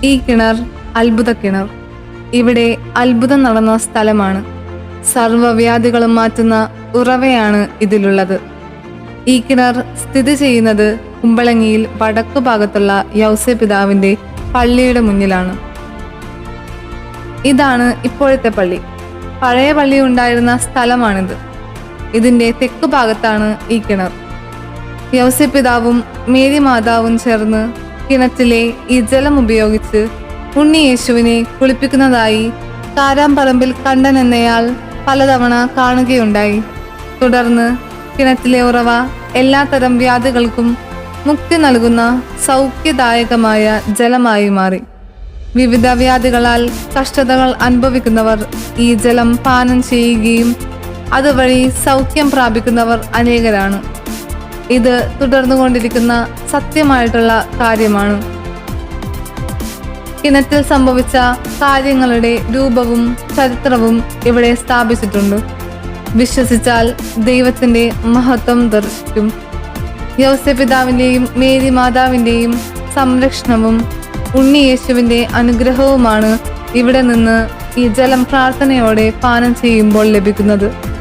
ഈ കിണർ അത്ഭുത കിണർ. ഇവിടെ അത്ഭുതം നടന്ന സ്ഥലമാണ്. സർവ്വവ്യാധികളും മാറ്റുന്ന ഉറവയാണ് ഇതിലുള്ളത്. ഈ കിണർ സ്ഥിതി ചെയ്യുന്നത് കുമ്പളങ്ങിയിൽ വടക്കു ഭാഗത്തുള്ള യൗസേപിതാവിന്റെ പള്ളിയുടെ മുന്നിലാണ്. ഇതാണ് ഇപ്പോഴത്തെ പള്ളി. പഴയ പള്ളി ഉണ്ടായിരുന്ന സ്ഥലമാണിത്. ഇതിന്റെ തെക്കു ഭാഗത്താണ് ഈ കിണർ. യൗസേപിതാവും മേരി മാതാവും ചേർന്ന് കിണറ്റിലെ ഈ ജലം ഉപയോഗിച്ച് ഉണ്ണി യേശുവിനെ കുളിപ്പിക്കുന്നതായി കാരാമ്പറമ്പിൽ കണ്ടൻ എന്നയാൾ പലതവണ കാണുകയുണ്ടായി. തുടർന്ന് കിണറ്റിലെ ഉറവ എല്ലാത്തരം വ്യാധികൾക്കും മുക്തി നൽകുന്ന സൗഖ്യദായകമായ ജലമായി മാറി. വിവിധ വ്യാധികളാൽ കഷ്ടതകൾ അനുഭവിക്കുന്നവർ ഈ ജലം പാനം ചെയ്യുകയും അതുവഴി സൗഖ്യം പ്രാപിക്കുന്നവർ അനേകരാണ്. ഇത് തുടർന്നുകൊണ്ടിരിക്കുന്ന സത്യമായിട്ടുള്ള കാര്യമാണ്. കിണറ്റിൽ സംഭവിച്ച കാര്യങ്ങളുടെ രൂപവും ചരിത്രവും ഇവിടെ സ്ഥാപിച്ചിട്ടുണ്ട്. വിശ്വസിച്ചാൽ ദൈവത്തിന്റെ മഹത്വം ദർശിക്കും. യൗസേപിതാവിന്റെയും മേരി മാതാവിന്റെയും സംരക്ഷണവും ഉണ്ണി യേശുവിന്റെ അനുഗ്രഹവുമാണ് ഇവിടെ നിന്ന് ഈ ജലം പ്രാർത്ഥനയോടെ പാനം ചെയ്യുമ്പോൾ ലഭിക്കുന്നത്.